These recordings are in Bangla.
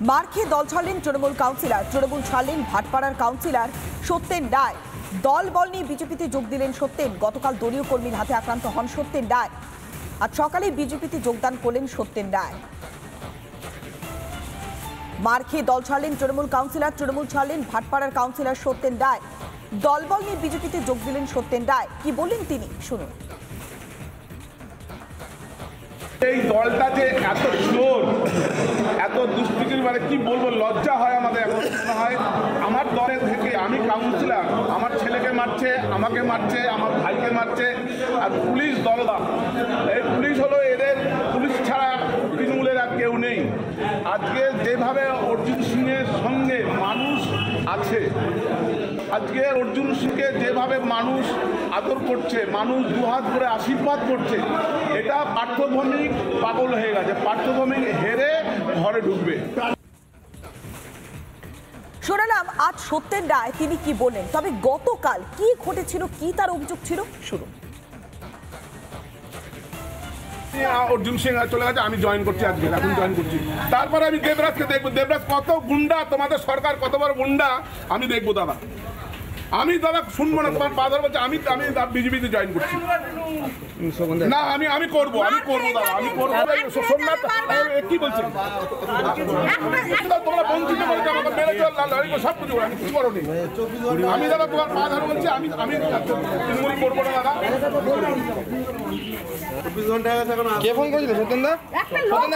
মার খেয়ে দল ছাড়লেন তৃণমূল কাউন্সিলর। তৃণমূল ছাড়লেন ভাটপাড়ার কাউন্সিলর সত্যেন রায়। দল বল নিয়ে বিজেপিতে যোগ দিলেন সত্যেন। গতকাল দলীয় কর্মীর হাতে আক্রান্ত হন সত্যেন রায়। আজ সকালে বিজেপিতে যোগদান করলেন সত্যেন রায়। মার খেয়ে দল ছাড়লেন তৃণমূল কাউন্সিলর। তৃণমূল ছাড়লেন ভাটপাড়ার কাউন্সিলর সত্যেন রায়। দল বল নিয়ে বিজেপিতে যোগ দিলেন সত্যেন রায়। কি বললেন তিনি, শুনুন। এই দলটা যে এত চোর, এত দুষ্কৃতির, মানে কি বলবো, লজ্জা হয় আমাদের। এখন মনে হয় আমার দলের থেকে, আমি কাউন্সিলর, আমার ছেলেকে মারছে, আমাকে মারছে, আমার ভাইকে মারছে, আর পুলিশ দলদা। এই পুলিশ হলো এদের, পুলিশ ছাড়া তৃণমূলের আর কেউ নেই। আজকে যেভাবে অর্জুন সিংয়ের সঙ্গে মানুষ আছে, আজকে অর্জুন সিংকে যেভাবে মানুষ আদর করছে, মানুষ দুহাত করে আশীর্বাদ করছে, এটা পার্থভৌমিক পাগল হয়ে গেছে। পার্থভৌমিক হেরে ঘরে ঢুকবে। শোনালাম আজ সত্যেন রায় তিনি কি বললেন, তবে গতকাল কি ঘটেছিল, কি তার অভিযোগ ছিল, শুনুন। অর্জুন সিং চলে গেছে, আমি জয়েন করছি, আজকে এখন জয়েন করছি। তারপরে আমি দেবরাজকে দেখবো, দেবরাজ কত গুন্ডা, তোমাদের সরকার কত বড় গুন্ডা আমি দেখবো দাদা। আমি দাদা শুনবো না তোমার বাজার বলছে। আমি বিজেপিতে জয়েন করছি না, আমি করবো দাদা, আমি করবো। সোমনাথ কি বলছেন, তোমরা বঞ্চিত করেছো, আমাকে মেরে চল সব কিছু, আমি কিছু করো নি। আমি দাদা তোমার পা ধরে বলছি, আমি তৃণমূল করবো না দাদা। কে ফোন করেছিল? সত্যেনদা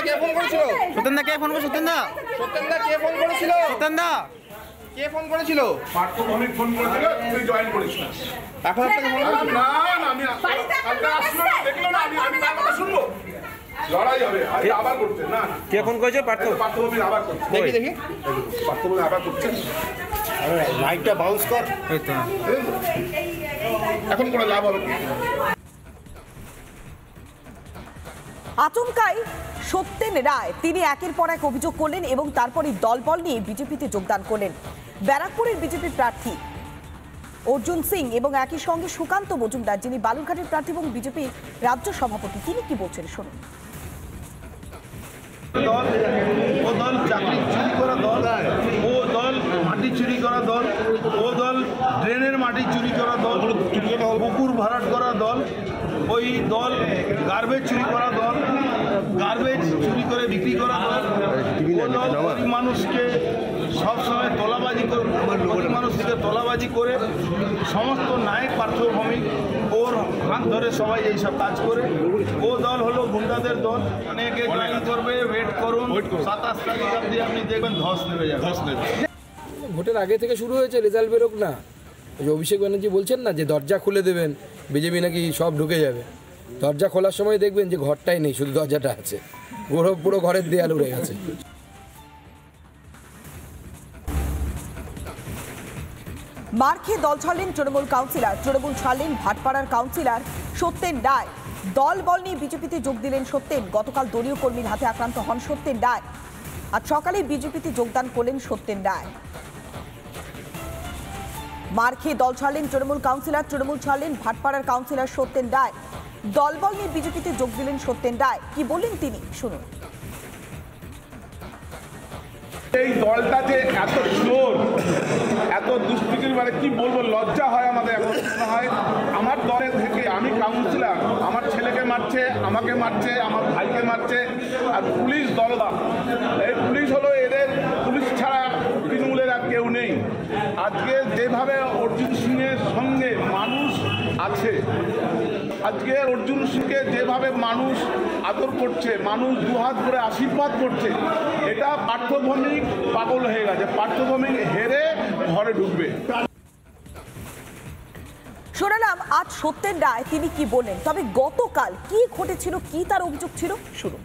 কে ফোন করেছিল? সত্যেনদা কে ফোন করেছিল? সত্যেনদা কে ফোন করেছিল? সত্যেনদা কে ফোন করেছিল? পার্থভৌমিক ফোন করেছিল, তুই জয়েন করিস না। এখন আপনাকে ফোন করেছিল? না না, আমি দেখলো না, আমি তার কথা শুনবো। লড়াই হবে, আবার করছে না। কে ফোন করেছে? পার্থভৌমিক আবার করছে। দেখি পার্থভৌমিক আবার করছে। লাইটটা বাউন্স কর। এখন করে লাভ হবে। আচমকাই সত্যেন রায় তিনি একের পর এক অভিযোগ করলেন এবং তারপরে দলবল নিয়ে বিজেপিতে যোগদান করলেন। ব্যারাকপুরের বিজেপি প্রার্থী অর্জুন সিং এবং একই সঙ্গে সুকান্ত মজুমদার, যিনি বালুরঘাটের প্রার্থী এবং বিজেপি রাজ্য সভাপতি, তিনি কি বলছেন শুনুন। ও দল চাকরি চুরি করা দল, ও দল মাটি চুরি করা দল, ও দল ড্রেনের মাটি চুরি করা দল, পুকুর ভরাট করা দল, ওই দল গার্বেজ চুরি করা দল, গার্বেজ চুরি করে বিক্রি করা দল, ও দল গরিব মানুষকে সবসময় তোলাবাজি করে, গরিব মানুষকে তোলাবাজি করে সমস্ত নায়ক পার্থভৌমিক ওর হাত ধরে সবাই এইসব কাজ করে। ও দল হলো গুন্ডাদের দল। অনেকে গাড়ি করবে, ওয়েট করুন, 27 তারিখ অবধি আপনি দেখবেন ধস নেমে যাবে। ভোটের আগে থেকে শুরু হয়েছে, রেজাল্ট বেরোক না। ওই যে অভিষেক ব্যানার্জি বলছেন না যে দরজা খুলে দেবেন, বিজেপি নাকি সব ঢুকে যাবে। দরজা খোলার সময় দেখবেন যে ঘরটাই নেই, শুধু দরজাটা আছে, পুরো ঘরের দেয়াল উড়ে গেছে। মার খেয়ে দল ছাড়লেন তৃণমূল কাউন্সিলর। তৃণমূল ছাড়লেন ভাটপাড়ার কাউন্সিলর সত্যেন রায়। দল বল নিয়ে বিজেপিতে যোগ দিলেন সত্যেন। গতকাল দলীয় কর্মীর হাতে আক্রান্ত হন সত্যেন রায়। আজ সকালে বিজেপিতে যোগদান করলেন সত্যেন রায়। মার খেয়ে দল ছাড়লেন তৃণমূল কাউন্সিলর। তৃণমূল ছাড়লেন ভাটপাড়ার কাউন্সিলর সত্যেন রায়। দল বল নিয়ে বিজেপিতে যোগ দিলেন সত্যেন রায়। কি বললেন তিনি, শুনুন। এই দলটা যে এত চোর, এত দুষ্কৃতির, মানে কি বলবো, লজ্জা হয় আমাদের। এখন মনে হয় আমার দলের থেকে, আমি কাউন্সিলর, আমার ছেলেকে মারছে, আমাকে মারছে, আমার ভাইকে মারছে, আর পুলিশ দলদা। এই পুলিশ হলো এদের, পুলিশ ছাড়া তৃণমূলের আর কেউ নেই। আজকে যেভাবে অর্জুন সিংয়ের সঙ্গে মানুষ আছে, আজকে অর্জুন সিংকে যেভাবে মানুষ আদর করছে, মানুষ দুহাত করে আশীর্বাদ করছে, এটা পার্থভৌমিক পাগল হয়ে গেছে। পার্থভৌমিক হেরে ঘরে ঢুকবে। শোনালাম আজ সত্যেন রায় তিনি কি বললেন, তবে গতকাল কি ঘটেছিল, কি তার অভিযোগ ছিল, শুনুন।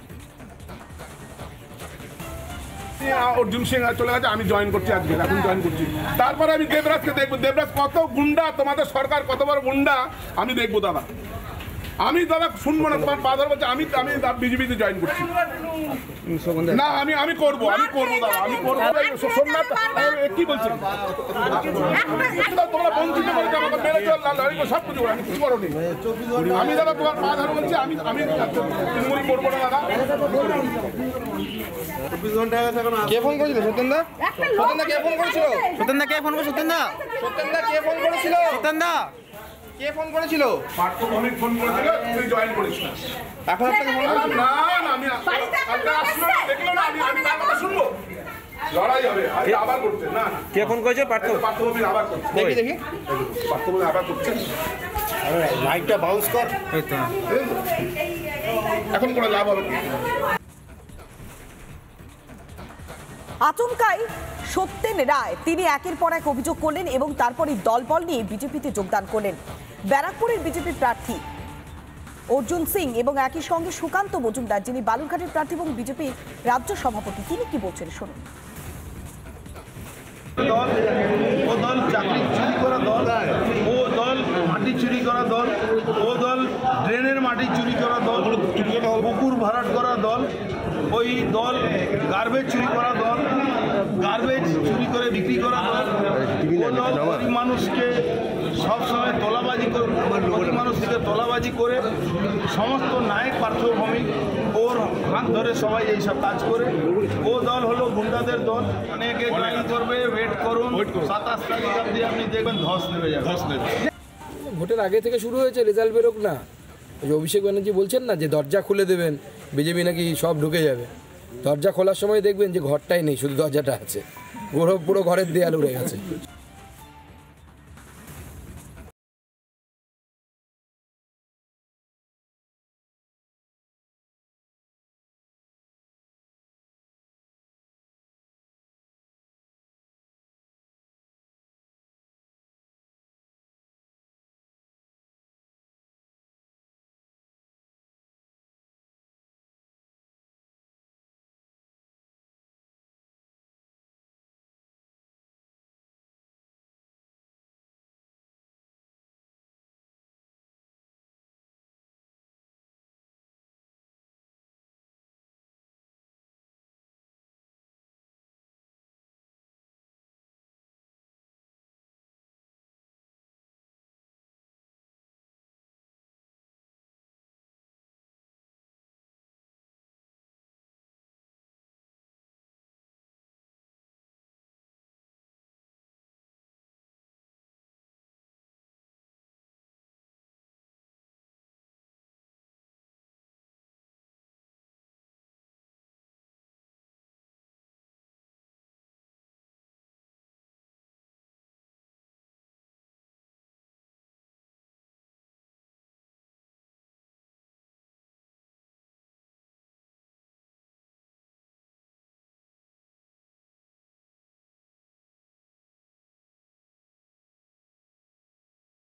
অর্জুন সিং চলে গেছে, আমি জয়েন করছি, আজকে এখন জয়েন করছি। তারপরে আমি দেবরাজকে দেখবো, দেবরাজ কত গুন্ডা, তোমাদের সরকার কত বড় গুন্ডা আমি দেখবো দাদা। আমি দাদা শুনবো না তোমার পা ধরবো আমি বিজেপিতে জয়েন করছি না আমি করবো দাদা আমি করবো সোমনাথ কি বলছেন তোমরা বঞ্চিত করেছো আমাকে মেরেছো সব কিছু আমি কিছু করো আমি দাদা তোমার পা ধরবো বলছি আমি তৃণমূল করবো না দাদা। কে ফোন করেছিল সত্যেনদা? সত্যেনদা কে ফোন করেছিল? সত্যেনদা কে ফোন করেছিল? সত্যেনদা কে ফোন করেছিল? সত্যেনদা কে ফোন করেছিল? পার্থভৌমিক ফোন করেছিল তুই জয়েন করিস না। এখন আপনাকে ফোন করেছিল? না আমি দেখলো না আমি তার কথা শুনবো লড়াই হবে আবার করছে না কে ফোন করেছে? পার্থভৌমিক আবার করছে দেখি পার্থভৌমিক আবার করছে লাইটটা বাউন্স কর। এখন কোনো লাভ হবে কি? আচমকাই সত্যেন রায় তিনি একের পর এক অভিযোগ করলেন এবং তারপরই দলবল নিয়ে বিজেপিতে যোগদান করলেন। ব্যারাকপুরের বিজেপি প্রার্থী অর্জুন সিং এবং একই সঙ্গে সুকান্ত মজুমদার যিনি বালুরঘাটের প্রার্থী এবং বিজেপির রাজ্য সভাপতি তিনি কি বলছেন শুনুন। ও দল চাকরি চুরি করা দল, ও দল মাটি চুরি করা দল, ও দল ড্রেনের মাটি চুরি করা দল, পুকুর ভরাট করা দল, ওই দল গার্বেজ চুরি করা দল, গার্বেজ চুরি করে বিক্রি করা দল, ও দল গরিব মানুষকে সবসময় তোলাবাজি করে গরিব মানুষকে তোলাবাজি করে সমস্ত নায়ক পার্থভৌমিক ওর হাত ধরে সবাই এইসব কাজ করে। ও দল হলো গুন্ডাদের দল, অনেকে জয়েন করবে, ওয়েট করুন 27 তারিখ অবধি আপনি দেখবেন ধস নেমে যাবে। ভোটের আগে থেকে শুরু হয়েছে, রেজাল্ট বেরোক না। ওই যে অভিষেক ব্যানার্জি বলছেন না যে দরজা খুলে দেবেন, বিজেপি নাকি সব ঢুকে যাবে। দরজা খোলার সময় দেখবেন যে ঘরটাই নেই, শুধু দরজাটা আছে, পুরো ঘরের দেয়াল উড়ে গেছে।